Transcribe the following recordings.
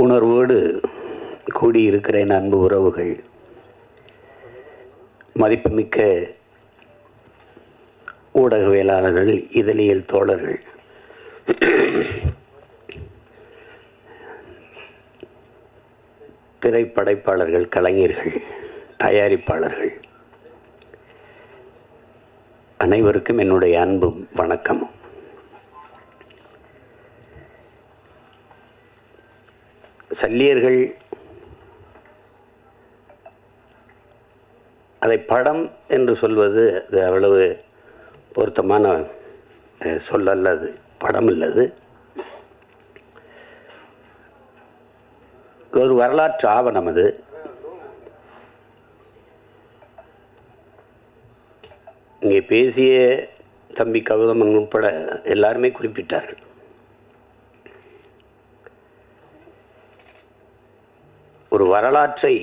உணர்வோடு கூடியிருக்கிற என் அன்பு உறவுகள், மதிப்புமிக்க ஊடகவியலாளர்கள், இதழியல் தோழர்கள், திரைப்படைப்பாளர்கள், கலைஞர்கள், தயாரிப்பாளர்கள் அனைவருக்கும் என்னுடைய அன்பும் வணக்கமும். சல்லியர்கள் அதை படம் என்று சொல்வது அது அவ்வளவு பொருத்தமான சொல்லல்ல. அது படம் இல்லது, ஒரு வரலாற்று ஆவணம். அது இங்கே பேசிய தம்பி கௌதமன் உட்பட எல்லாருமே குறிப்பிட்டார்கள். ஒரு வரலாற்றை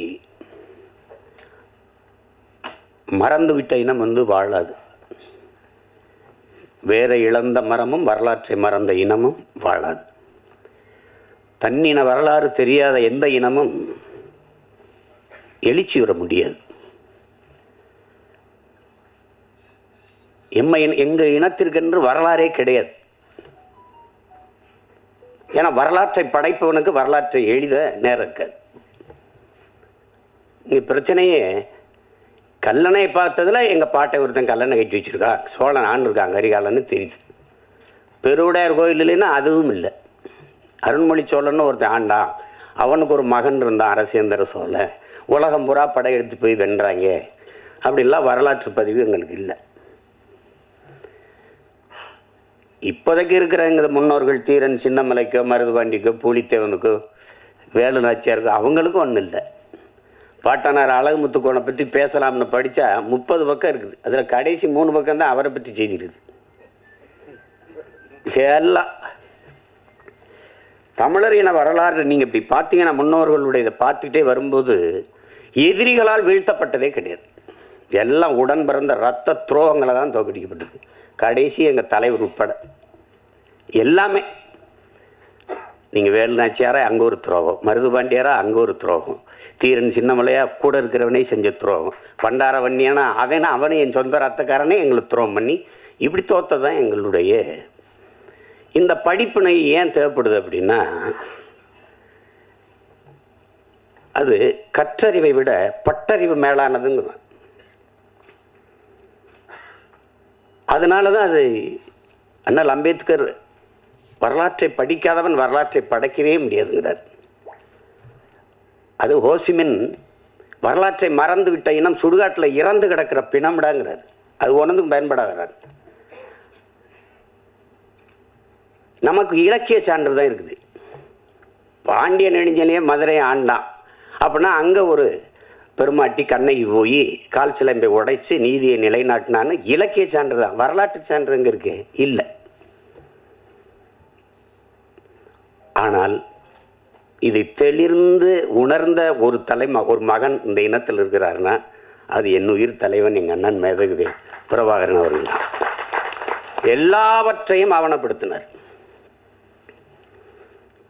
மறந்துவிட்ட இனம் வாழாது. வேற இழந்த மரமும் வரலாற்றை மறந்த இனமும் வாழாது. தன்னின வரலாறு தெரியாத எந்த இனமும் எழுச்சி வர முடியாது. எங்கள் இனத்திற்கென்று வரலாறே கிடையாது. ஏன்னா வரலாற்றை படைப்பவனுக்கு வரலாற்றை எழுத நேரம் இருக்காது. இங்கே பிரச்சனையே கல்லணையை பார்த்ததில் எங்கள் பாட்டை ஒருத்தன் கல்லணை கட்டி வச்சுருக்கா, சோழன் ஆண்டிருக்காங்க கரிகாலன்னு தெரியுது. பெருவுடையார் கோயில் இல்லைன்னா அதுவும் இல்லை. அருண்மொழி சோழன்னு ஒருத்தன் ஆண்டான், அவனுக்கு ஒரு மகன் இருந்தான் அரசேந்திர சோழன், உலகம் பூரா படையெடுத்து போய் வென்றாங்க. அப்படிலாம் வரலாற்று பதிவு எங்களுக்கு இல்லை. இப்போதைக்கு இருக்கிற எங்கள் முன்னோர்கள் தீரன் சின்னமலைக்கோ மருதுபாண்டிக்கோ பூலித்தேவனுக்கோ வேலு நாச்சியாருக்கோ அவங்களுக்கும் ஒன்றும் இல்லை. பாட்டனார் அழகுமுத்துக்கோனை பற்றி பேசலாம்னு படித்தா 30 பக்கம் இருக்குது. அதில் கடைசி 3 பக்கம் தான் அவரை பற்றி செய்தி இருக்குது. எல்லாம் தமிழர் இன வரலாறு நீங்கள் இப்படி பார்த்தீங்கன்னா, முன்னோர்களுடைய இதை பார்த்துக்கிட்டே வரும்போது எதிரிகளால் வீழ்த்தப்பட்டதே கிடையாது. எல்லாம் உடன் பிறந்த இரத்த துரோகங்களை தான் தோக்கடிக்கப்பட்டது. கடைசி எங்கள் தலைவர் உட்பட எல்லாமே. நீங்கள் வேலுநாச்சியாரா அங்கே ஒரு துரோகம், மருதுபாண்டியாரா அங்கே ஒரு துரோகம், தீரன் சின்னமலையா கூட இருக்கிறவனே செஞ்ச துரோகம், பண்டார வன்னியானா அவனை என் சொந்த ரத்தக்காரனே எங்களுக்கு துரோகம் பண்ணி இப்படி தோத்ததான் எங்களுடைய இந்த படிப்பினை ஏன் தேவைப்படுது அப்படின்னா, அது கற்றறிவை விட பட்டறிவு மேலானதுங்கிறான். அதனால தான் அது அண்ணல் அம்பேத்கர் வரலாற்றை படிக்காதவன் வரலாற்றை படைக்கவே முடியாதுங்கிறார். அது ஹோசிமின் வரலாற்றை மறந்து விட்ட இனம் சுடுகாட்டில் இறந்து கிடக்கிற பிணம்டாங்கிறார். அது ஒன்றுக்கும் பயன்படாதார். நமக்கு இலக்கிய சான்று தான் இருக்குது. பாண்டிய நெடுஞ்செழியனே மதுரை ஆண்டான் அப்படின்னா அங்கே ஒரு பெருமாட்டி கண்ணகி போய் கால் சிலம்பை உடைச்சு நீதியை நிலைநாட்டினான்னு இலக்கிய சான்று தான். வரலாற்று சான்று எங்கே இருக்கு? இல்லை. ஆனால் இதை தெளிர்ந்து உணர்ந்த ஒரு மகன் இந்த இனத்தில் இருக்கிறாருன்னா அது என் உயிர் தலைவன் எங்கள் அண்ணன் மேதகு பிரபாகரன் அவர்கள். எல்லாவற்றையும் ஆவணப்படுத்தினார்.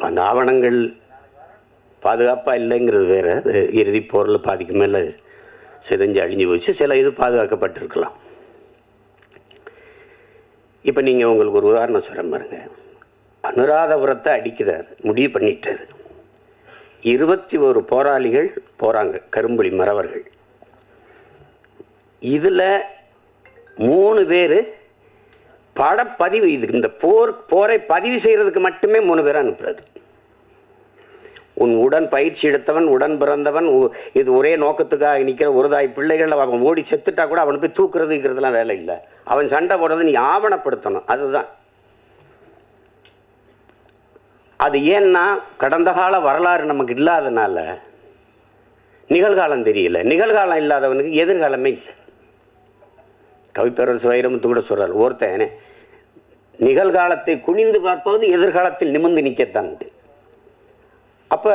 அந்த ஆவணங்கள் பாதுகாப்பாக இல்லைங்கிறது வேறு. அது இறுதி போரில் பாதிக்கு மேலே சிதைஞ்சு அழிஞ்சு போச்சு. சில இது பாதுகாக்கப்பட்டிருக்கலாம். இப்போ நீங்கள் உங்களுக்கு ஒரு உதாரணம் சொல்ல பாருங்க. அனுராதபுரத்தை அடிக்கிறார், முடிவு பண்ணிட்டார். 21 போராளிகள் போகிறாங்க, கரும்புலி மறவர்கள். இதில் 3 பேர் படப்பதிவு, இது இந்த போரை பதிவு செய்கிறதுக்கு மட்டுமே 3 பேரை அனுப்புறாரு. உன் உடன் பயிற்சி எடுத்தவன், உடன் பிறந்தவன், இது ஒரே நோக்கத்துக்காக நிற்கிற ஒரு தாய் பிள்ளைகள் அவன் ஓடி செத்துட்டா கூட அவனை போய் தூக்குறதுங்கிறதுலாம் வேலை இல்லை. அவன் சண்டை போடுறது நீ ஆவணப்படுத்தணும். அதுதான் அது. ஏன்னா கடந்த கால வரலாறு நமக்கு இல்லாதனால நிகழ்காலம் தெரியல. நிகழ்காலம் இல்லாதவனுக்கு எதிர்காலமே இல்லை. கவிப்பேரரசு வைரமுத்து கூட சொல்றார், ஒருத்தன் நிகழ்காலத்தை குனிந்து பார்ப்பது எதிர்காலத்தில் நிமிர்ந்து நிற்கத்தான். அப்போ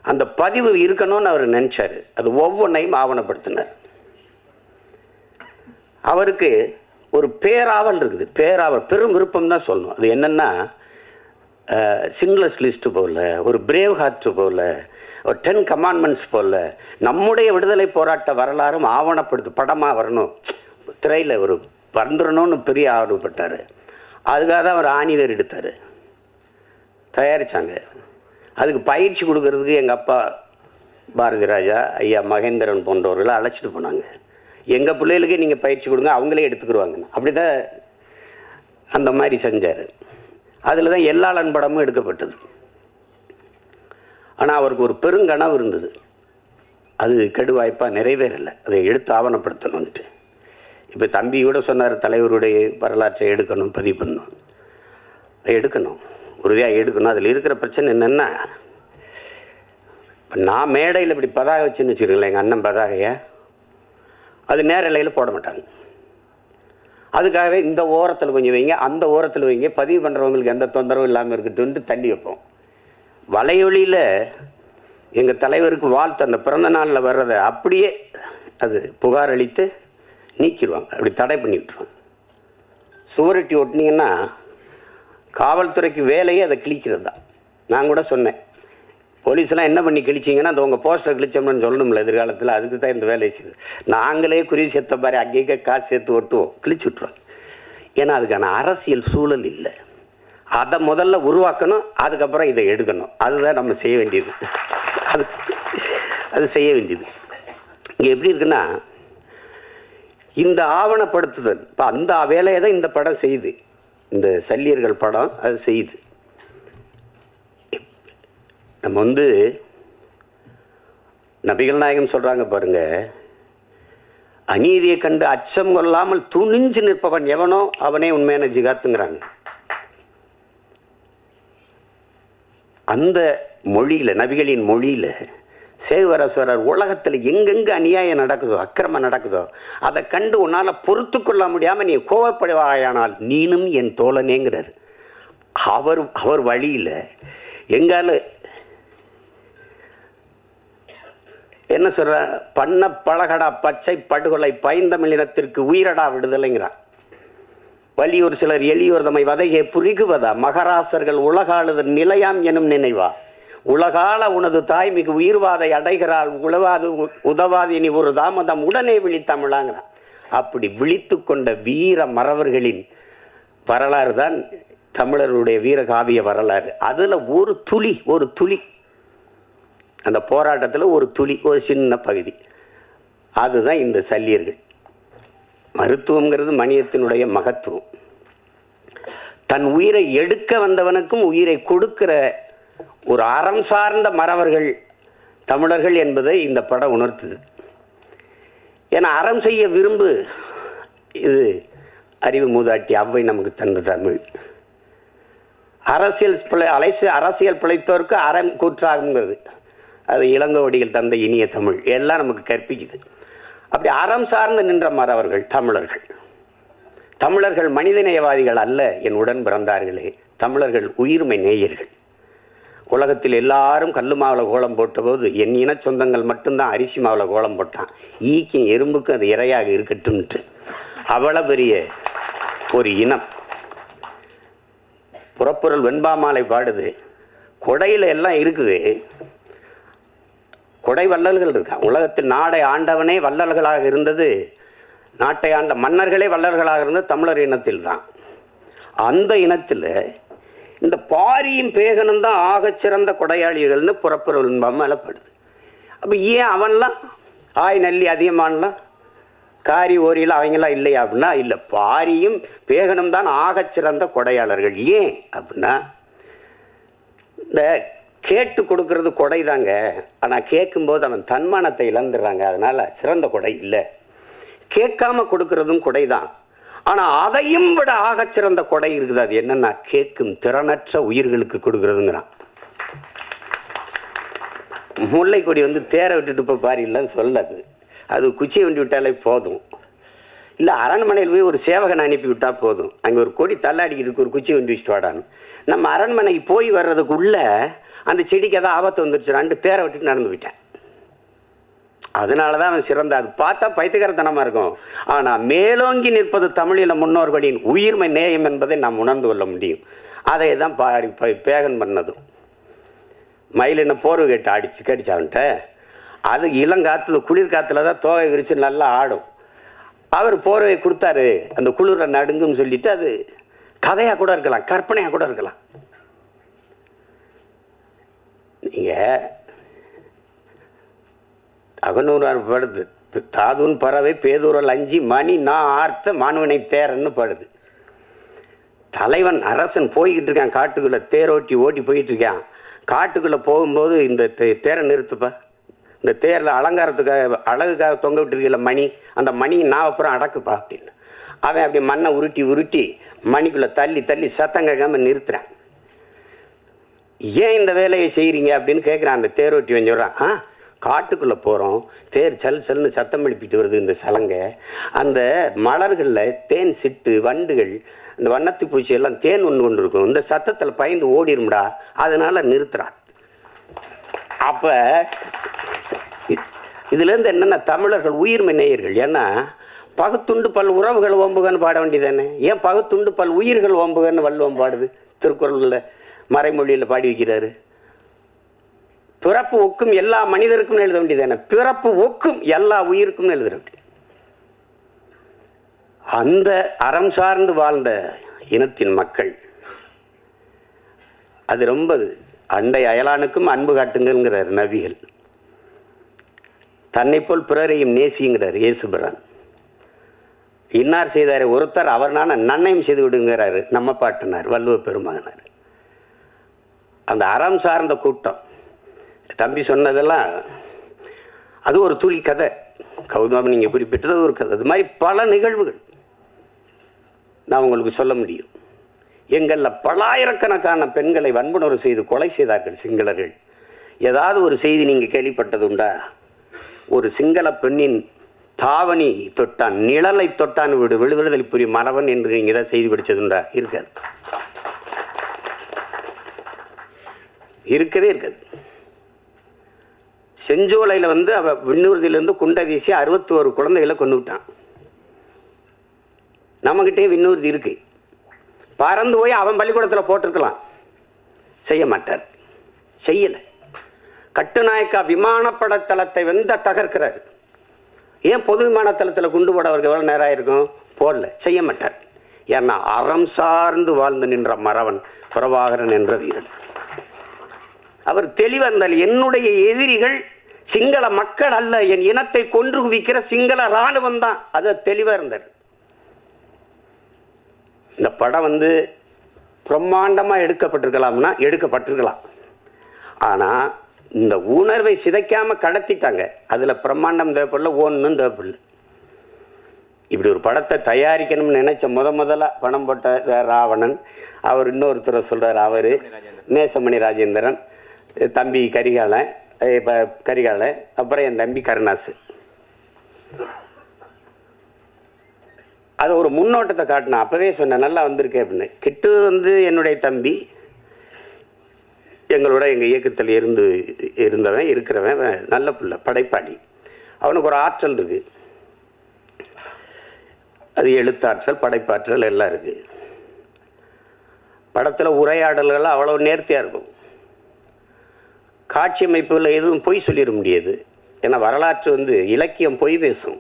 அந்த பதிவு இருக்கணும்னு அவர் நினைச்சாரு. அது ஒவ்வொன்றையும் ஆவணப்படுத்தினார். அவருக்கு ஒரு பேராவல் இருக்குது. பேராவல் பெரும் விருப்பம் தான் சொல்லணும். அது என்னன்னா, சின்லஸ் லிஸ்ட்டு போல, ஒரு பிரேவ் ஹார்ட் போல, ஒரு 10 கமாண்ட்மெண்ட்ஸ் போல நம்முடைய விடுதலை போராட்ட வரலாறும் ஆவணப்படுத்து படமாக வரணும், திரையில் ஒரு வந்துடணும்னு பெரிய ஆர்வப்பட்டார். அதுக்காக தான் அவர் ஆணிவேர் எடுத்தார், தயாரித்தாங்க. அதுக்கு பயிற்சி கொடுக்கறதுக்கு எங்கள் அப்பா பாரதி ராஜா, ஐயா மகேந்திரன் போன்றவர்களை அழைச்சிட்டு போனாங்க. எங்கள் பிள்ளைகளுக்கே நீங்கள் பயிற்சி கொடுங்க, அவங்களே எடுத்துக்கிடுவாங்க. அப்படி தான் அந்த மாதிரி செஞ்சார். அதில் தான் எல்லாளன் படமும் எடுக்கப்பட்டது. ஆனால் அவருக்கு ஒரு பெருங்கனவு இருந்தது, அது கெடுவாய்ப்பாக நிறைவேறலை, அதை எடுத்து ஆவணப்படுத்தணுன்ட்டு. இப்போ தம்பி கூட சொன்னார், தலைவருடைய வரலாற்றை எடுக்கணும், பதிவு பண்ணணும், அதை எடுக்கணும், உறுதியாக எடுக்கணும். அதில் இருக்கிற பிரச்சனை என்னென்னா, இப்போ நான் மேடையில் இப்படி பதாகை வச்சுன்னு வச்சுருக்கேன், எங்கள் அண்ணன் பதாகையை அது நேரலையில் போட மாட்டாங்க. அதுக்காகவே இந்த ஓரத்தில் கொஞ்சம் வைங்க, அந்த ஓரத்தில் வைங்க, பதிவு பண்ணுறவங்களுக்கு எந்த தொந்தரவும் இல்லாமல் இருக்கட்டும்ட்டு தள்ளி வைப்போம். வலையொலியில் எங்கள் தலைவருக்கு வாழ்த்து அந்த பிறந்த நாளில் வர்றதை அப்படியே அது புகார் அளித்து நீக்கிடுவாங்க, அப்படி தடை பண்ணி விட்டுருவாங்க. சுவரொட்டி ஒட்டினீங்கன்னா காவல்துறைக்கு வேலையே அதை கிழிக்கிறது தான். நான் கூட சொன்னேன், போலீஸ்லாம் என்ன பண்ணி கிழிச்சிங்கன்னா அந்த உங்கள் போஸ்டர் கிழிச்சோம்னு சொல்லணும்ல எதிர்காலத்தில், அதுக்கு தான் இந்த வேலையை செய்யுது. நாங்களே குருவி சேர்த்த மாதிரி அங்கேயே காசு சேர்த்து ஒட்டுவோம், கிழிச்சு விட்ருவோம். ஏன்னா அதுக்கான அரசியல் சூழல் இல்லை. அதை முதல்ல உருவாக்கணும், அதுக்கப்புறம் இதை எடுக்கணும். அதுதான் நம்ம செய்ய வேண்டியது. அது செய்ய வேண்டியது. இங்கே எப்படி இருக்குன்னா, இந்த ஆவணப்படுத்துதல் இப்போ அந்த வேலையை தான் இந்த படம் செய்யுது, இந்த சல்லியர்கள் படம் அது செய்யுது. நம்ம நபிகள் நாயகம் சொல்கிறாங்க பாருங்க, அநீதியை கண்டு அச்சம் கொள்ளாமல் துணிஞ்சு நிற்பவன் எவனோ அவனே உண்மையான ஜிகாத்துங்கிறாங்க. அந்த மொழியில், நபிகளின் மொழியில் சேவரசரர் உலகத்தில் எங்கெங்கே அநியாயம் நடக்குதோ, அக்கிரமம் நடக்குதோ, அதை கண்டு உன்னால் பொறுத்து கொள்ள முடியாமல் நீ கோவப்படுவாயானால் நீனும் என் தோழனேங்கிறார். அவர் வழியில் எங்கால என்ன சொல்ற, பண்ண பழகடா பச்சை படுகொலை பைந்தமிழினத்திற்கு உயிரடா விடுதலைங்கிறார். வலியோர் சிலர் எளியோர் தம்மை வதையே புரிகுவதா, மகராசர்கள் உலகாளுதல் நிலையாம் எனும் நினைவா, உலகால உனது தாய் மிகு உயிர்வாதை அடைகிறாள், உழவாது உதவாது இனி ஒரு தாமதம் உடனே விழித்தமிழாங்கிறான். அப்படி விழித்து கொண்ட வீர மறவர்களின் வரலாறு தான் தமிழருடைய வீரகாவிய வரலாறு. அதில் ஒரு துளி அந்த போராட்டத்தில் ஒரு துளி, ஒரு சின்ன பகுதி, அதுதான் இந்த சல்லியர்கள். மருத்துவங்கிறது மனிதத்தினுடைய மகத்துவம். தன் உயிரை எடுக்க வந்தவனுக்கும் உயிரை கொடுக்கிற ஒரு அறம் சார்ந்த மறவர்கள் தமிழர்கள் என்பதை இந்த படம் உணர்த்துது. ஏன்னா அறம் செய்ய விரும்பு, இது அறிவு மூதாட்டி அவ்வை நமக்கு தந்த தமிழ். அரசியல் பிழைத்தோருக்கு அறம் கூற்றாகுங்கிறது அது இளங்கோவடிகள் தந்த இனிய தமிழ் எல்லாம் நமக்கு கற்பிக்குது. அப்படி அறம் சார்ந்து நின்ற மறவர்கள் தமிழர்கள் மனிதநேயவாதிகள் அல்ல என் உடன் பிறந்தார்களே, தமிழர்கள் உயிர்மை நேயர்கள். உலகத்தில் எல்லாரும் கல்லு மாவில் கோலம் போட்டபோது என் இன சொந்தங்கள் மட்டும்தான் அரிசி மாவில் கோலம் போட்டான். ஈக்கும் எறும்புக்கும் அது இரையாக இருக்கட்டும்ட்டு அவ்வளோ பெரிய ஒரு இனம். புறப்பொருள் வெண்பாமாலை பாடுது, கொடையில் எல்லாம் இருக்குது, கொடை வள்ளல்கள் இருக்கான். உலகத்தில் நாடை ஆண்டவனே வள்ளல்களாக இருந்தது, நாட்டை ஆண்ட மன்னர்களே வள்ளல்களாக இருந்தது தமிழர் இனத்தில் தான். அந்த இனத்தில் இந்த பாரியும் பேகனும் தான் ஆகச்சிறந்த கொடையாளிகள்னு புறப்பொருள் மேலப்படுது. அப்போ ஏன் அவன்லாம் ஆய் நல்லி அதிகமானலாம் காரி ஓரியில் அவங்களாம் இல்லையா அப்படின்னா, இல்லை, பாரியும் பேகனும் தான் ஆகச்சிறந்த கொடையாளர்கள். ஏன் அப்படின்னா, இந்த கேட்டு கொடுக்கறது கொடை தாங்க, ஆனால் கேட்கும்போது அவன் தன்மானத்தை இழந்துடுறாங்க, அதனால் சிறந்த கொடை இல்லை. கேட்காம கொடுக்கறதும் கொடை தான், ஆனால் அதையும் விட ஆகச்சிறந்த கொடை இருக்குது. அது என்னன்னா, கேட்கும் திறனற்ற உயிர்களுக்கு கொடுக்கறதுங்கிறான். முல்லை கொடி தேரை விட்டுட்டு இப்போ பாரு இல்லைன்னு சொல்லாது, அது குச்சியை வண்டி விட்டாலே போதும். இல்லை, அரண்மனையில் போய் ஒரு சேவகனை அனுப்பி விட்டால் போதும், அங்கே ஒரு கொடி தள்ளாடிக்கிட்டு ஒரு குச்சி வண்டி வச்சுட்டு வாடான்னு. நம்ம அரண்மனைக்கு போய் வர்றதுக்குள்ள அந்த செடிக்கு ஏதாவது ஆபத்து வந்துருச்சுடான்ட்டு தேரை விட்டுட்டு நடந்து போயிட்டேன். அதனால தான் அவன் சிறந்த. அது பார்த்தா பைத்தியக்காரத்தனமாக இருக்கும், ஆனால் மேலோங்கி நிற்பது தமிழில் முன்னோர்களின் உயிர்மை நேயம் என்பதை நாம் உணர்ந்து கொள்ள முடியும். அதை தான் பேகன் பண்ணதும். மயில் என்ன போர்வை கேட்டு கடிச்சான்ட்ட, அது இளங்காத்துல குளிர் காற்றுல தான் தோகை விரித்து நல்லா ஆடும். அவர் போர்வை கொடுத்தாரு, அந்த குளிரை நடுங்குன்னு சொல்லிட்டு அது கதையாக கூட இருக்கலாம், கற்பனையாக கூட இருக்கலாம். நீங்கள் அகநூறார் படுது, தாதுன் பறவை பேதூரல் அஞ்சி மணி நான் ஆர்த்த மாணவனை தேரன்னு படுது. தலைவன் அரசன் போய்கிட்டு இருக்கான் காட்டுக்குள்ளே, ஓட்டி போயிட்டு இருக்கான். காட்டுக்குள்ளே போகும்போது இந்த தேரை நிறுத்துப்பா, இந்த தேரில் அலங்காரத்துக்காக அழகுக்காக தொங்க விட்டுருக்கல மணி, அந்த மணியை நான் அப்புறம் அடக்குப்பா அப்படின்னு. அவன் அப்படி மண்ணை உருட்டி மணிக்குள்ளே தள்ளி சத்தம் கேட்காம நிறுத்துறான். ஏன் இந்த வேலையை செய்கிறீங்க அப்படின்னு கேட்குறான். அந்த தேரோட்டி சொல்கிறான், காட்டுக்குள்ளே போகிறோம், தேர் சல்னு சத்தம் எழுப்பிட்டு வருது இந்த சலங்கை, அந்த மலர்களில் தேன் சிட்டு வண்டுகள் இந்த வண்ணத்து பூச்சி எல்லாம் தேன் ஒன்று இருக்கும், இந்த சத்தத்தில் பயந்து ஓடிடும்டா, அதனால் நிறுத்துறான். அப்போ இதுலேருந்து என்னென்ன தமிழர்கள் உயிர்மை நேயர்கள். ஏன்னா பகுத்துண்டு பல் உறவுகள் ஓம்புகன்னு பாட வேண்டியதானே, ஏன் பகுத்துண்டு பல் உயிர்கள் ஓம்புகன்னு வள்ளுவம் பாடுது, திருக்குறளில் மறைமொழியில் பாடி வைக்கிறாரு. பிறப்பு ஒக்கும் எல்லா மனிதருக்கும் எழுத வேண்டியதானே, பிறப்பு ஒக்கும் எல்லா உயிருக்கும் எழுத வேண்டியது. அந்த அறம் சார்ந்து வாழ்ந்த இனத்தின் மக்கள் அது ரொம்ப அண்டை அயலானுக்கும் அன்பு காட்டுங்கிறார் நபிகள். தன்னை போல் பிறரையும் நேசிங்கிறார் இயேசுபிரான். இன்னார் செய்தார் ஒருத்தர் அவர் நன்னையும் செய்து விடுங்கிறாரு நம்ம பாட்டினார் வள்ளுவ பெருமகனார். அந்த அறம் சார்ந்த கூட்டம் தம்பி சொன்னதெல்லாம் அது ஒரு துளி கதை. கௌதம் நீங்கள் குறிப்பிட்டது ஒரு கதை. அது மாதிரி பல நிகழ்வுகள் நான் உங்களுக்கு சொல்ல முடியும். எங்களில் பலாயிரக்கணக்கான பெண்களை வன்புணர்வு செய்து கொலை செய்தார்கள் சிங்களர்கள். ஏதாவது ஒரு செய்தி நீங்கள் கேள்விப்பட்டது உண்டா? ஒரு சிங்கள பெண்ணின் தாவணி தொட்டான், நிழலை தொட்டான் விடுதலை புரிய மறவன் என்று நீங்கள் தான் செய்தி படித்ததுண்டா? இருக்காது, இருக்கவே இருக்காது. செஞ்சோலையில் அவள் விண்ணூர்தியிலேருந்து குண்டை வீசி 61 குழந்தைகளை கொண்டு விட்டான். நம்மகிட்டே விண்ணூர்தி இருக்கு, பறந்து போய் அவன் பள்ளிக்கூடத்தில் போட்டிருக்கலாம், செய்ய மாட்டார், செய்யலை. கட்டுநாயக்கா விமானப்பட தளத்தை தகர்க்கிறார். ஏன் பொது விமானத்தளத்தில் குண்டு போட அவருக்கு எவ்வளோ நேரம் ஆயிருக்கும்? போடல, செய்ய மாட்டார். ஏன்னா அறம் சார்ந்து வாழ்ந்து நின்ற மறவன் பிரபாகரன் என்ற வீரன். அவர் தெளிவாக இருந்தால் என்னுடைய எதிரிகள் சிங்கள மக்கள் அல்ல, என் இனத்தை கொன்று குவிக்கிற சிங்கள இராணுவம் தான், அது தெளிவாக இருந்தார். இந்த படம் பிரம்மாண்டமாக எடுக்கப்பட்டிருக்கலாம்னா எடுக்கப்பட்டிருக்கலாம், ஆனால் இந்த உணர்வை சிதைக்காம கடத்திட்டாங்க. அதில் பிரம்மாண்டம் தேவைப்படல, ஒன்றும் தேவைப்படல. இப்படி ஒரு படத்தை தயாரிக்கணும்னு நினைச்ச முதல்ல பணம் போட்ட ராவணன், அவர் இன்னொருத்தரை சொல்கிறார், அவர் நேசமணி ராஜேந்திரன், தம்பி கரிகாலன், அப்புறம் என் தம்பி கருணாசு. அது ஒரு முன்னோட்டத்தை காட்டினா அப்போவே சொன்னேன், நல்லா வந்திருக்கேன் அப்படின்னு. கிட்டு என்னுடைய தம்பி, எங்களோட எங்கள் இயக்கத்தில் இருக்கிறவன் நல்ல பிள்ளை, படைப்பாளி. அவனுக்கு ஒரு ஆற்றல் இருக்குது, அது எழுத்தாற்றல், படைப்பாற்றல் எல்லாம் இருக்குது. படத்தில் உரையாடல்கள் அவ்வளோ நேர்த்தியாக இருக்கும். காட்சி அமைப்புகளில் எதுவும் பொய் சொல்லிட முடியாது. ஏன்னா வரலாற்று இலக்கியம் பொய் பேசும்,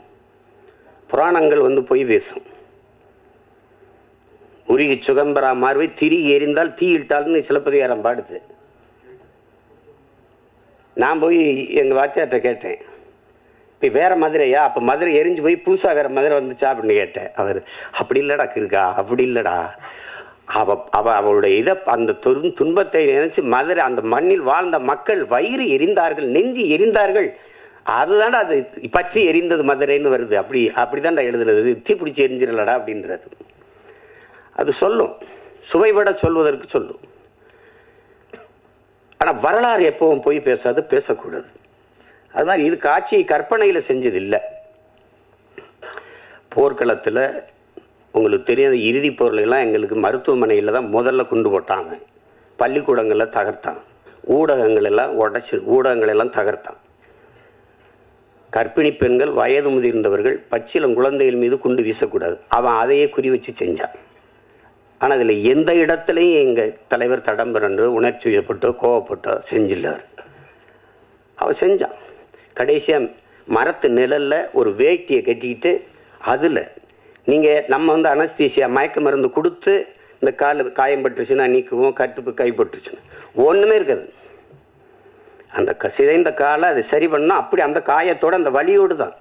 புராணங்கள் பொய் பேசும். உருகி சுகம்பரா மார்வை திரிகி எரிந்தால் தீயிட்டால்னு சிலப்பதிகாரம் பாடுது. நான் போய் எங்கள் வாத்தியார்கிட்ட கேட்டேன், இப்போ வேறு மதுரையா? அப்போ மதுரை எரிஞ்சு போய் புதுசாக வேறு மதுரை வந்துச்சா அப்படின்னு கேட்டேன். அவர் அப்படி இல்லைடா இருக்கா, அப்படி இல்லைடா, அவளுடைய அந்த துன்பத்தை நினைச்சு மதுரை அந்த மண்ணில் வாழ்ந்த மக்கள் வயிறு எரிந்தார்கள், நெஞ்சு எரிந்தார்கள், அதுதான்டா அது பற்றி எரிந்தது மதுரைன்னு வருது. அப்படிதான்டா எழுதுனது, தீ பிடிச்சி எரிஞ்சிடலடா அப்படின்றது. அது சொல்லும், சுவைபட சொல்வதற்கு சொல்லும். ஆனால் வரலாறு எப்பவும் போய் பேசாது, பேசக்கூடாது. அது மாதிரி இது காட்சியை கற்பனையில் செஞ்சது இல்லை. போர்க்களத்தில் உங்களுக்கு தெரியாத இறுதி போர்லாம் எங்களுக்கு மருத்துவமனையில் தான் முதல்ல கொண்டு போட்டாங்க, பள்ளிக்கூடங்களில் தகர்த்தான், ஊடகங்களெல்லாம் தகர்த்தான். கர்ப்பிணி பெண்கள், வயது முதிர்ந்தவர்கள், பச்சிலம் குழந்தைகள் மீது குண்டு வீசக்கூடாது, அவன் அதையே குறி வச்சு செஞ்சான். ஆனால் அதில் எந்த இடத்துலையும் எங்கள் தலைவர் தடம் பிறண்டு உணர்ச்சி வயப்பட்டோ கோவப்பட்டோ செஞ்சில்லார். அவன் செஞ்சான். கடைசியாக மரத்து நிழலில் ஒரு வேட்டியை கட்டிக்கிட்டு அதில் நீங்கள் நம்ம அனஸ்தீசியா மயக்க மருந்து கொடுத்து இந்த கால் காயம் பட்டுருச்சுன்னா நீக்குவோம், கட்டுப்பு கைப்பட்டுருச்சுன்னா ஒன்றுமே இருக்காது. அந்த சிதைந்த காலை அதை சரி பண்ணால் அப்படி அந்த காயத்தோடு அந்த வலியோடு தான்.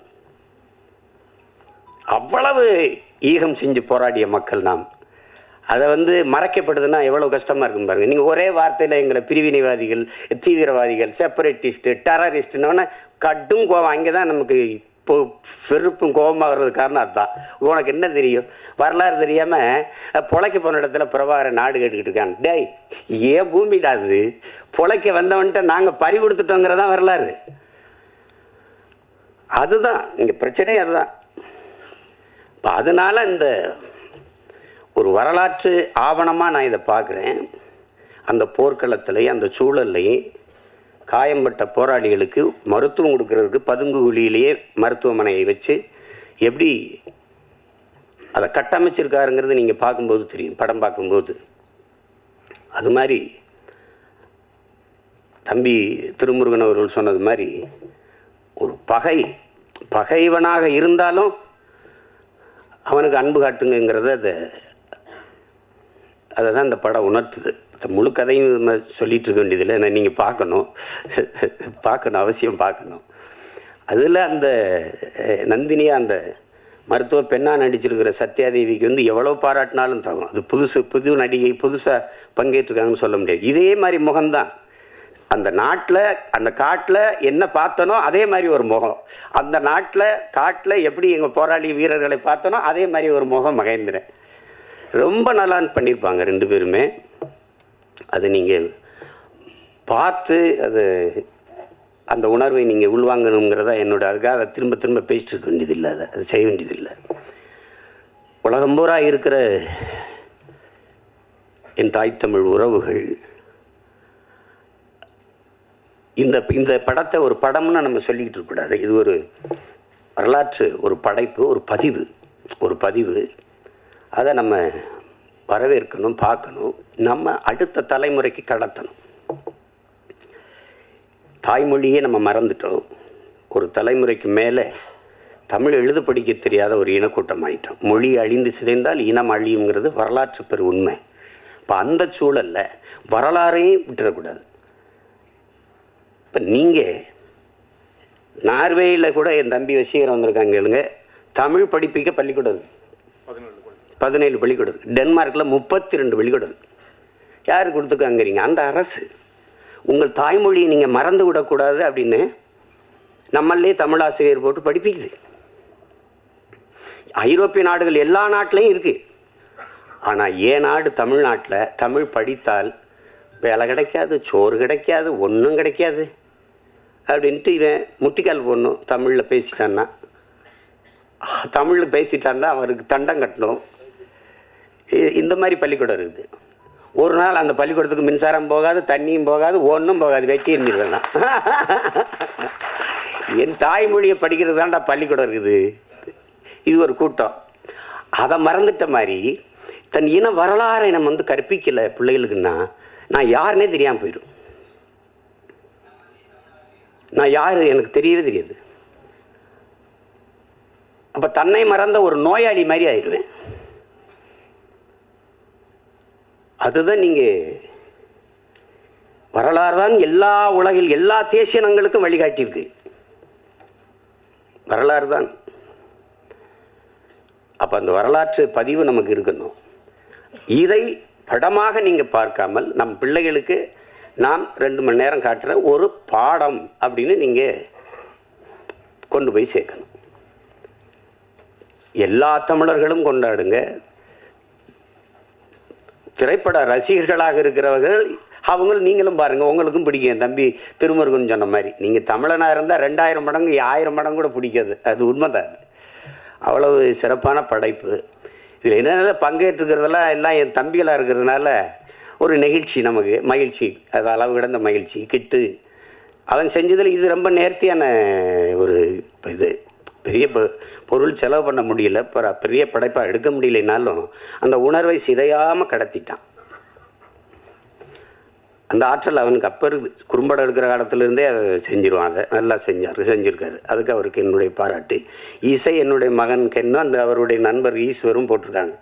அவ்வளவு ஈகம் செஞ்சு போராடிய மக்கள் நாம். அதை மறைக்கப்படுதுன்னா எவ்வளோ கஷ்டமாக இருக்குன்னு பாருங்கள். நீங்கள் ஒரே வார்த்தையில் எங்களை பிரிவினைவாதிகள், தீவிரவாதிகள், செப்பரேட்டிஸ்ட்டு, டெரரிஸ்ட்டுன்னு கடும் கோபம். அங்கே தான் நமக்கு இப்போ பெருப்பும் கோபமாகிறது காரணம் அதுதான். உனக்கு என்ன தெரியும்? வரலாறு தெரியாமல் பொழைக்க போன இடத்துல பிரபாகரன் நாடு கேட்டுக்கிட்டு இருக்கான். டேய், ஏன் பூமிடாது பொழைக்க வந்தவன்ட்ட நாங்கள் பறி கொடுத்துட்டோங்கிறதான் வரலாறு. அதுதான் இங்கே பிரச்சனை. அதுதான் இப்போ அதனால் இந்த ஒரு வரலாற்று ஆவணமாக நான் இதை பார்க்குறேன். அந்த போர்க்களத்துலேயும் அந்த சூழல்லையும் காயம்பட்ட போராளிகளுக்கு மருத்துவம் கொடுக்கறதுக்கு பதுங்கு குழியிலேயே மருத்துவமனையை வச்சு எப்படி அதை கட்டமைச்சிருக்காருங்கிறது நீங்கள் பார்க்கும்போது தெரியும், படம் பார்க்கும்போது. அது மாதிரி தம்பி திருமுருகன் அவர்கள் சொன்னது மாதிரி ஒரு பகைவனாக இருந்தாலும் அவனுக்கு அன்பு காட்டுங்கிறத அதை தான் இந்த படம் உணர்த்துது. முழு கதையும் சொல்லிட்டு இருக்க வேண்டியதில்லை. நீங்கள் பார்க்கணும், அவசியம் பார்க்கணும். அதில் அந்த நந்தினியாக அந்த மருத்துவ பெண்ணாக நடிச்சிருக்கிற சத்யாதேவிக்கு எவ்வளோ பாராட்டினாலும் தகும். அது புது நடிகை, புதுசாக பங்கேற்றுருக்காங்கன்னு சொல்ல முடியாது. இதே மாதிரி முகம்தான் அந்த நாட்டில், அந்த காட்டில் என்ன பார்த்தனோ அதே மாதிரி ஒரு முகம். அந்த காட்டில் எப்படி எங்கள் போராளி வீரர்களை பார்த்தனோ அதே மாதிரி ஒரு முகம் மகேந்திரன். ரொம்ப நல்லா பண்ணியிருப்பாங்க ரெண்டு பேருமே. அது நீங்கள் பார்த்து அந்த உணர்வை நீங்கள் உள்வாங்கணுங்கிறதா என்னோட. அதுக்காக அதை திரும்ப திரும்ப பேசிட்டு இருக்க வேண்டியதில்லை, அதை செய்ய வேண்டியதில்லை. உலகம் பூரா இருக்கிற என் தாய் தமிழ் உறவுகள் இந்த படத்தை ஒரு படம்னு நம்ம சொல்லிக்கிட்டு இருக்கக்கூடாது. இது ஒரு வரலாற்று, ஒரு படைப்பு, ஒரு பதிவு. அதை நம்ம வரவேற்கணும், பார்க்கணும், நம்ம அடுத்த தலைமுறைக்கு கடத்தணும். தாய்மொழியே நம்ம மறந்துட்டோம். ஒரு தலைமுறைக்கு மேலே தமிழ் எழுத படிக்க தெரியாத ஒரு இனக்கூட்டம் ஆகிட்டோம். மொழி அழிந்து சிதைந்தால் இனம் அழியுங்கிறது வரலாற்று பெரு உண்மை. இப்போ அந்த சூழலில் வரலாறையும் விட்டுறக்கூடாது. இப்போ நீங்கள் நார்வேயில் கூட என் தம்பி வசீகரம் வந்திருக்காங்க கேளுங்க, தமிழ் படிப்பிக்க பள்ளிக்கூடம் 17 பள்ளிக்கூடம். டென்மார்க்கில் 32 பள்ளிக்கூடம். யார் கொடுத்துருக்காங்கிறீங்க? அந்த அரசு. உங்கள் தாய்மொழியை நீங்கள் மறந்து விடக்கூடாது அப்படின்னு நம்மளே தமிழாசிரியர் போட்டு படிப்பிக்குது. ஐரோப்பிய நாடுகள் எல்லா நாட்டிலையும் இருக்குது. ஆனால் ஏன் நாடு தமிழ்நாட்டில் தமிழ் படித்தால் வேலை கிடைக்காது, சோறு கிடைக்காது, ஒன்றும் கிடைக்காது அப்படின்ட்டு இவன் முட்டிக்கால் போடணும். தமிழில் பேசிட்டான்னா அவருக்கு தண்டம் கட்டணும். இந்த மாதிரி பள்ளிக்கூடம் இருக்குது. ஒரு நாள் அந்த பள்ளிக்கூடத்துக்கு மின்சாரம் போகாது, தண்ணியும் போகாது, ஒன்றும் போகாது, வெட்டி இருந்துருவேன். என் தாய்மொழியை படிக்கிறது தான்டா பள்ளிக்கூடம் இருக்குது. இது ஒரு கூட்டம். அதை மறந்துட்ட மாதிரி தன் இன வரலாறை நம்ம கற்பிக்கலை பிள்ளைகளுக்குன்னா நான் யாருன்னே தெரியாமல் போயிடும். நான் யார் எனக்கு தெரியவே தெரியாது. அப்போ தன்னை மறந்த ஒரு நோயாளி மாதிரி ஆயிடுவேன். அதுதான் நீங்கள் வரலாறு தான் எல்லா உலகில் எல்லா தேசியனங்களுக்கும் வழிகாட்டியிருக்கு. வரலாறு தான். அப்போ அந்த வரலாற்று பதிவு நமக்கு இருக்கணும். இதை படமாக நீங்கள் பார்க்காமல் நம் பிள்ளைகளுக்கு நாம் 2 மணி நேரம் காட்டுற ஒரு பாடம் அப்படின்னு நீங்கள் கொண்டு போய் சேர்க்கணும். எல்லா தமிழர்களும் கொண்டாடுங்க. திரைப்பட ரசிகர்களாக இருக்கிறவர்கள் நீங்களும் பாருங்கள், உங்களுக்கும் பிடிக்கும். என் தம்பி திருமுருகன் சொன்ன மாதிரி நீங்கள் தமிழனாக இருந்தால் 2000 மடங்கு 1000 மடங்கு கூட பிடிக்காது. அது உண்மைதான். அவ்வளவு சிறப்பான படைப்பு. இதில் என்னென்ன பங்கேற்றுக்கிறதெல்லாம் எல்லாம் என் தம்பிகளாக இருக்கிறதுனால ஒரு நெகிழ்ச்சி, நமக்கு மகிழ்ச்சி. அது அளவு கிடந்த மகிழ்ச்சி. கிட்டு அவன் செஞ்சதில் இது ரொம்ப நேர்த்தியான ஒரு இது. பெரிய பொருள் செலவு பண்ண முடியல, பெரிய படைப்பாக எடுக்க முடியலைனாலும் அந்த உணர்வை சிதையாமல் கடத்திட்டான். அந்த ஆற்றல் அவனுக்கு அப்போ இருக்குது. குறும்படம் எடுக்கிற காலத்துலேருந்தே செஞ்சிருவான். அதை நல்லா செஞ்சுருக்காரு. அதுக்கு அவருக்கு என்னுடைய பாராட்டு. இசை என்னுடைய மகன் கென்னும் அந்த அவருடைய நண்பர் ஈஸ்வரும் போட்டிருக்காங்க.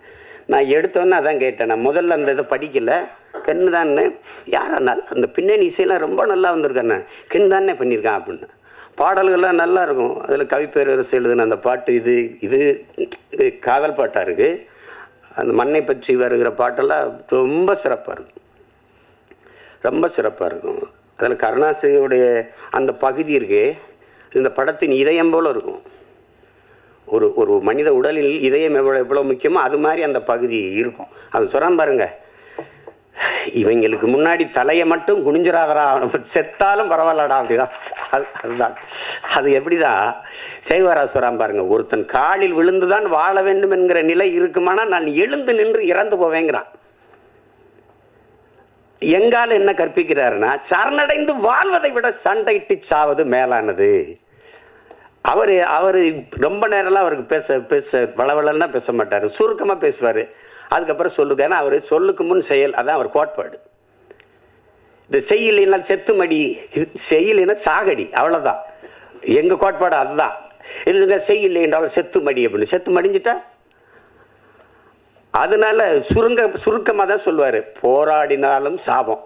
நான் எடுத்தோன்னே அதான் கேட்டேன். நான் முதல்ல அந்த இதை படிக்கலை, கென்னு தானே யாரானாலும் அந்த பின்னணி இசையெல்லாம் ரொம்ப நல்லா வந்திருக்கானே, கென்னு தானே பண்ணியிருக்கான் அப்படின்னு. பாடல்கள்லாம் நல்லா இருக்கும். அதில் கவிப்பேரரசு எழுதுன அந்த பாட்டு இது காதல் பாட்டாக இருக்குது. அந்த மண்ணை பற்றி வருகிற பாட்டெல்லாம் ரொம்ப சிறப்பாக இருக்கும், ரொம்ப சிறப்பாக இருக்கும். அதில் கருணாசிரியுடைய அந்த பகுதி இருக்கே, இந்த படத்தின் இதயம் போல் இருக்கும். ஒரு மனித உடலில் இதயம் எவ்வளோ முக்கியமோ அது மாதிரி அந்த பகுதி இருக்கும். அது சொல்கிறான் பாருங்க, இவங்களுக்கு முன்னாடி தலையை மட்டும் குனிஞ்சிடாதரா, செத்தாலும் பரவாயில்லடா அப்படிதான். அதுதான் அது எப்படிதான் செய்வாரா சொல்கிறான் பாருங்க, ஒருத்தன் காலில் விழுந்துதான் வாழ வேண்டும் என்கிற நிலை இருக்குமானா நான் எழுந்து நின்று இறந்து போவேங்கிறான். எங்கால என்ன கற்பிக்கிறாருன்னா, சரணடைந்து வாழ்வதை விட சண்டையிட்டு சாவது மேலானது. அவர் ரொம்ப நேரம்லாம் அவருக்கு பேச வளவளன்னா பேச மாட்டார், சுருக்கமாக பேசுவார். அதுக்கப்புறம் சொல்லுங்க, ஏன்னா அவர் சொல்லுக்கு முன் செயல், அதான் அவர் கோட்பாடு. இந்த செய்யலைன்னா செத்து மடி, செய்யலைன்னா சாகடி, அவ்வளோதான் எங்கள் கோட்பாடு. அதுதான் இல்லைங்க, செய்யலை என்றாலும் செத்து மடி அப்படின்னு. செத்து மடிஞ்சிட்டா அதனால சுருக்கமாக தான் சொல்லுவார், போராடினாலும் சாபம்,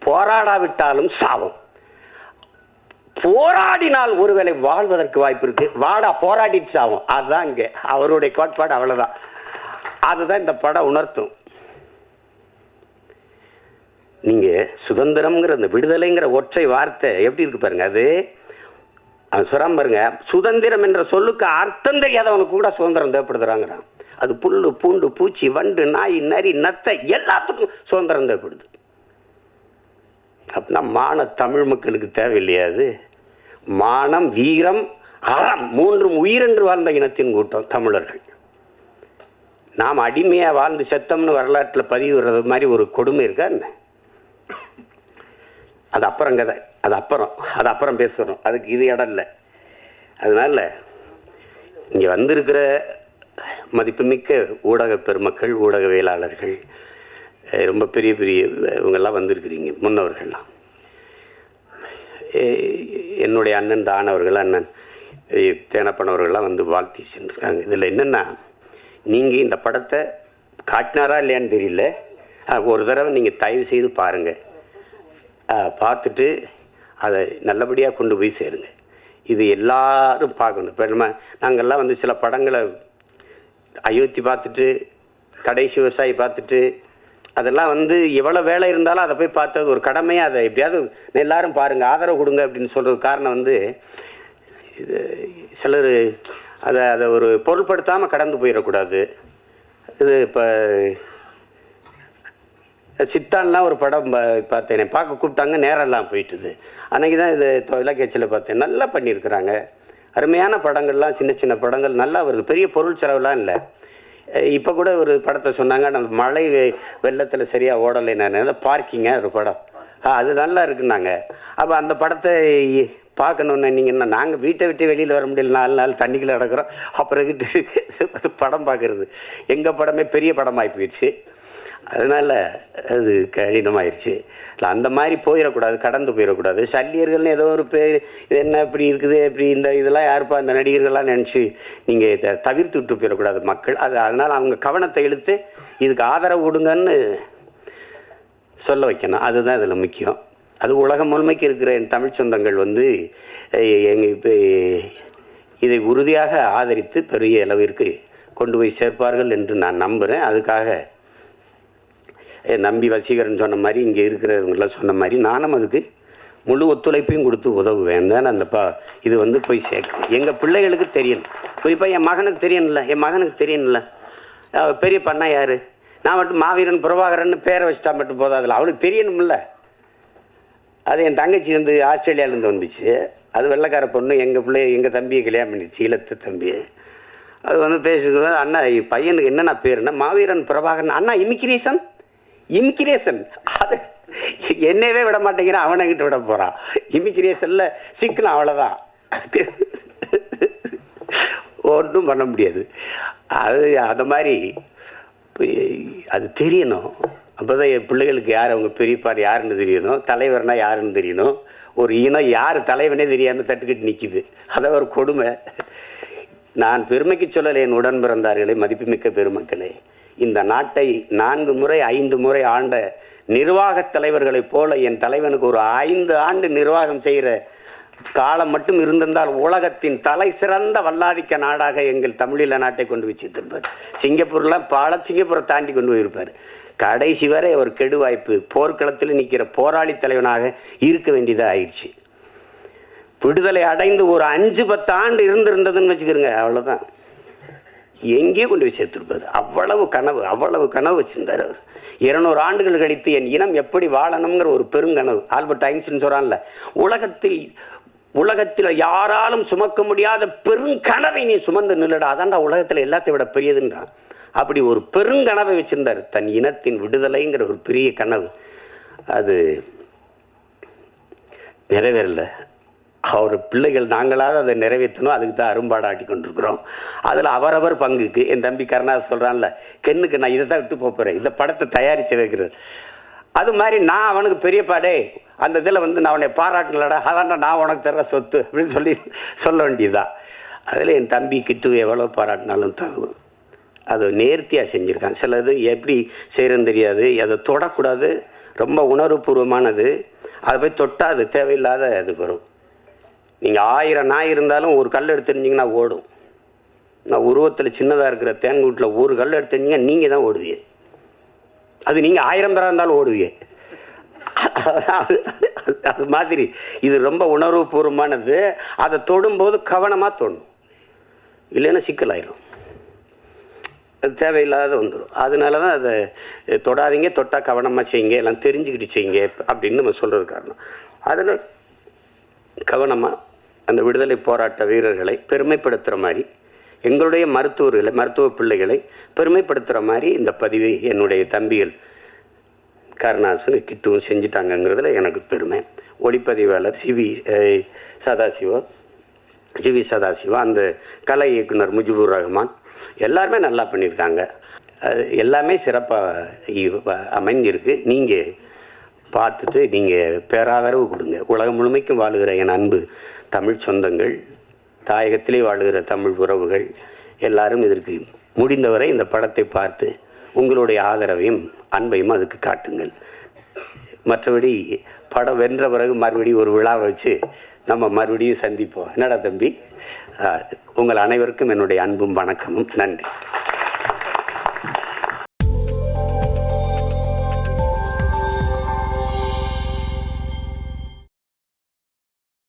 போராடாவிட்டாலும் சாபம். போராடினால் ஒருவேளை வாழ்வதற்கு வாய்ப்பு இருக்கு, வாடா போராடிட்டு சாவும். அதுதான் இங்கே அவருடைய கோட்பாடு, அவ்வளோதான். அதுதான் இந்த படம் உணர்த்தும். நீங்க சுதந்திரம்ங்கிற அந்த விடுதலைங்கிற ஒற்றை வார்த்தை எப்படி இருக்கு பாருங்க. அது அவன் சொல்றான் பாருங்க, சுதந்திரம் என்ற சொல்லுக்கு அர்த்தம் தெரியாதவனுக்கு கூட சுதந்திரம் தேவைப்படுதுறாங்கிறான். அது புல்லு பூண்டு பூச்சி வண்டு நாய் நரி நத்தை எல்லாத்துக்கும் சுதந்திரம் தேவைப்படுது. அப்படின்னா மான தமிழ் மக்களுக்கு தேவையில்லையா? அது மானம் வீரம் அறம் மூன்றும் உயிரென்று வாழ்ந்த இனத்தின் கூட்டம் தமிழர்கள். நாம் அடிமையாக வாழ்ந்து செத்தம்னு வரலாற்றில் பதிவுறது மாதிரி ஒரு கொடுமை இருக்கா என்ன? அது அப்புறம் கதை, அது அப்புறம் பேசுகிறோம், அதுக்கு இது இடம் இல்லை. அதனால் இங்கே வந்திருக்கிற மதிப்புமிக்க ஊடக பெருமக்கள், ஊடகவியலாளர்கள், ரொம்ப பெரிய பெரிய இவங்கெல்லாம் வந்திருக்கிறீங்க, முன்னவர்கள்லாம். என்னுடைய அண்ணன் தானவர்கள், அண்ணன் தேனப்பனவர்கள்லாம் வந்து வாழ்த்தி சென்றிருக்காங்க. இதில் என்னென்னா, நீங்கள் இந்த படத்தை காட்டினாரா இல்லையான்னு தெரியல, ஒரு தடவை நீங்கள் தயவு செய்து பாருங்கள், பார்த்துட்டு அதை நல்லபடியாக கொண்டு போய் சேருங்க. இது எல்லாரும் பார்க்கணும். இப்போ நாங்கள்லாம் வந்து சில படங்களை அயோத்தி பார்த்துட்டு, கடைசி விவசாயி பார்த்துட்டு, அதெல்லாம் வந்து எவ்வளோ வேலை இருந்தாலும் அதை போய் பார்த்தது ஒரு கடமையாக, அதை எப்படியாவது எல்லாரும் பாருங்கள், ஆதரவு கொடுங்க அப்படின்னு சொல்கிறது காரணம் வந்து, இது சிலர் அதை ஒரு பொருட்படுத்தாமல் கடந்து போயிடக்கூடாது. இது இப்போ சித்தான்லாம் ஒரு படம் பார்த்தேன், பார்க்க கூப்பிட்டாங்க, நேரெல்லாம் போயிட்டுது. அன்றைக்கி தான் இது இலக்கியச்சில் பார்த்தேன், நல்லா பண்ணியிருக்கிறாங்க. அருமையான படங்கள்லாம், சின்ன சின்ன படங்கள் நல்லா வருது, பெரிய பொருள் செலவுலாம் இல்லை. இப்போ கூட ஒரு படத்தை சொன்னாங்க, நம்ம மழை வெள்ளத்தில் சரியாக ஓடலை, நான் பார்க்கிங்க ஒரு படம், அது நல்லா இருக்குன்னாங்க. அப்போ அந்த படத்தை பார்க்கணுன்னு நீங்கள் நாங்கள் வீட்டை விட்டு வெளியில் வர முடியல, 4 நாள் தண்ணிக்குள்ள நடக்கிறோம், அப்புறம்கிட்டு படம் பார்க்குறது. எங்கள் படமே பெரிய படமாகி போயிடுச்சு, அதனால் அது கடினமாயிடுச்சு. இல்லை அந்த மாதிரி போயிடக்கூடாது, கடந்து போயிடக்கூடாது. சல்லியர்கள்னு ஏதோ ஒரு பேர், இது என்ன இப்படி இருக்குது, இப்படி இந்த இதெல்லாம் யாருப்பா இந்த நடிகர்கள்லாம் நினச்சி நீங்கள் இதை தவிர்த்து விட்டு போயிடக்கூடாது மக்கள். அதனால் அவங்க கவனத்தை இழுத்து இதுக்கு ஆதரவு கொடுங்கன்னு சொல்ல வைக்கணும். அதுதான் இதில் முக்கியம். அது உலகம் முழுமைக்கு இருக்கிற என் தமிழ் சொந்தங்கள் வந்து இப்போ இதை உறுதியாக ஆதரித்து பெரிய அளவிற்கு கொண்டு போய் சேர்ப்பார்கள் என்று நான் நம்புகிறேன். அதுக்காக நம்பி வசீகரன் சொன்ன மாதிரி, இங்கே இருக்கிறவங்களாம் சொன்ன மாதிரி நானும் அதுக்கு முழு ஒத்துழைப்பையும் கொடுத்து உதவுவேன் தான். அந்த இது வந்து போய் சேர்க்கணும். எங்கள் பிள்ளைகளுக்கு தெரியணும், குறிப்பாக என் மகனுக்கு தெரியணும்ல. பெரிய பண்ணா யார்? நான் மட்டும் மாவீரன் பிரபாகரன் பேரை வச்சுட்டா மட்டும் போதாதில்ல, அவனுக்கு தெரியணும்ல. அது என் தங்கச்சி வந்து ஆஸ்திரேலியாவிலேருந்து வந்துச்சு, அது வெள்ளைக்கார பொண்ணு, எங்கள் தம்பியை கல்யாணம் பண்ணிடுச்சு, ஈழத்து தம்பியை. அது வந்து பேசுகிறது, அண்ணா பையனுக்கு என்னென்ன பேருன்னா மாவீரன் பிரபாகரன். அண்ணா இமிக்ரேஷன் அது என்னவே விட மாட்டேங்கிறான், அவனை கிட்ட விட போகிறான். இமிக்ரேஷனில் சிக்கணும், அவ்வளோதான். ஒன்றும் பண்ண முடியாது. அது அந்த மாதிரி அது தெரியணும். அப்போ தான் என் பிள்ளைகளுக்கு யார் அவங்க பெரியப்பார் யாருன்னு தெரியணும், தலைவர்னா யாருன்னு தெரியணும். ஒரு இனம் யார் தலைவனே தெரியாமல் தட்டுக்கிட்டு நிற்கிது. அதான் ஒரு கொடுமை. நான் பெருமைக்கு சொல்லலை என் உடன் பிறந்தார்களே, மதிப்புமிக்க பெருமக்களே. இந்த நாட்டை 4 முறை 5 முறை ஆண்ட நிர்வாகத் தலைவர்களைப் போல என் தலைவனுக்கு ஒரு 5 ஆண்டு நிர்வாகம் செய்கிற காலம் மட்டும் இருந்திருந்தால் உலகத்தின் தலை சிறந்த வல்லாதிக்க நாடாக எங்கள் தமிழீழ நாட்டை கொண்டு வச்சிருப்பார். சிங்கப்பூர்லாம் சிங்கப்பூரை தாண்டி கொண்டு போயிருப்பார். கடைசி வரை ஒரு கெடு வாய்ப்பு, போர்க்களத்தில் நிற்கிற போராளி தலைவனாக இருக்க வேண்டியதாக ஆயிடுச்சு. விடுதலை அடைந்து ஒரு 5-10 ஆண்டு இருந்திருந்ததுன்னு வச்சுக்கிறோங்க, அவ்வளோதான். எங்கேயோ கொண்டு போய் சேர்த்துருப்பார். அவ்வளவு கனவு வச்சிருந்தார் அவர். 200 ஆண்டுகள் கழித்து என் இனம் எப்படி வாழணுங்கிற ஒரு பெருங்கனவு. ஆல்பர்ட் ஐன்ஸ்டீன் சொல்றான்ல, உலகத்தில் யாராலும் சுமக்க முடியாத பெருங்கனவை நீ சுமந்து நில்லடா, அதான்டா உலகத்தில் எல்லாத்தையும் விட பெரியதுன்றான். அப்படி ஒரு பெருங்கனவை வச்சிருந்தார், தன் இனத்தின் விடுதலைங்கிற ஒரு பெரிய கனவு. அது நிறைவேறல. அவர் பிள்ளைகள் நாங்களாவது அதை நிறைவேற்றணும், அதுக்கு தான் அரும்பாடாட்டி கொண்டிருக்கிறோம். அதில் அவரவர் பங்குக்கு என் தம்பி கருணாஸ் சொல்கிறான்ல, கென்னுக்கு நான் இதை தான் விட்டு போகிறேன், இந்த படத்தை தயாரித்து வைக்கிறது. அது மாதிரி நான் அவனுக்கு பெரியப்பாடே அந்த இதில் நான் அவனை பாராட்டலடா, அதான்டா நான் உனக்கு தர்ற சொத்து அப்படின்னு சொல்ல வேண்டியதுதான். அதில் என் தம்பி கிட்டு எவ்வளோ பாராட்டினாலும் தகும். அது நேர்த்தியாக செஞ்சுருக்கான். சிலது எப்படி செய்கிறேன்னு தெரியாது, அதை தொடக்கூடாது, ரொம்ப உணர்வுபூர்வமானது. அதை போய் தொட்டால் அது தேவையில்லாத அது வரும். நீங்கள் 1000 நாய் இருந்தாலும் ஒரு கல் எடுத்துருந்தீங்கன்னா ஓடும். நான் உருவத்தில் சின்னதாக இருக்கிற தேன்கூட்டில் ஒரு கல் எடுத்துருந்தீங்க நீங்கள் தான் ஓடுவீங்க. அது நீங்கள் 1000 பேராக இருந்தாலும் ஓடுவீங்க. அது மாதிரி இது ரொம்ப உணர்வுபூர்வமானது. அதை தொடும்போது கவனமாக தொடணும், இல்லைன்னா சிக்கலாயிரும், அது தேவையில்லாத வந்துடும். அதனால தான் அதை தொடாதீங்க, தொட்டால் கவனமாக செய்யுங்க, எல்லாம் தெரிஞ்சுக்கிட்டு செய்யுங்க அப்படின்னு நம்ம சொல்கிறது காரணம். அதனால் கவனமாக அந்த விடுதலை போராட்ட வீரர்களை பெருமைப்படுத்துகிற மாதிரி, எங்களுடைய மருத்துவ பிள்ளைகளை பெருமைப்படுத்துகிற மாதிரி இந்த பதிவை என்னுடைய தம்பிகள் கருணாசன் கிட்டுவும் செஞ்சிட்டாங்கங்கிறதுல எனக்கு பெருமை. ஒளிப்பதிவாளர் சிவி சதாசிவா, அந்த கலை இயக்குனர் முஜிபுர் ரஹ்மான் எல்லாருமே நல்லா பண்ணியிருக்காங்க. அது எல்லாமே சிறப்பாக அமைஞ்சிருக்கு. நீங்கள் பார்த்துட்டு நீங்கள் பேராதரவு கொடுங்க. உலகம் முழுமைக்கும் வாழுகிற என் அன்பு தமிழ் சொந்தங்கள், தாயகத்திலே வாழுகிற தமிழ் உறவுகள் எல்லாரும் இதற்கு முடிந்தவரை இந்த படத்தை பார்த்து உங்களுடைய ஆதரவையும் அன்பையும் அதுக்கு காட்டுங்கள். மற்றபடி படம் வென்ற பிறகு மறுபடியும் ஒரு விழா வச்சு நம்ம மறுபடியும் சந்திப்போம். என்னடா தம்பி, உங்கள் அனைவருக்கும் என்னுடைய அன்பும் வணக்கமும். நன்றி.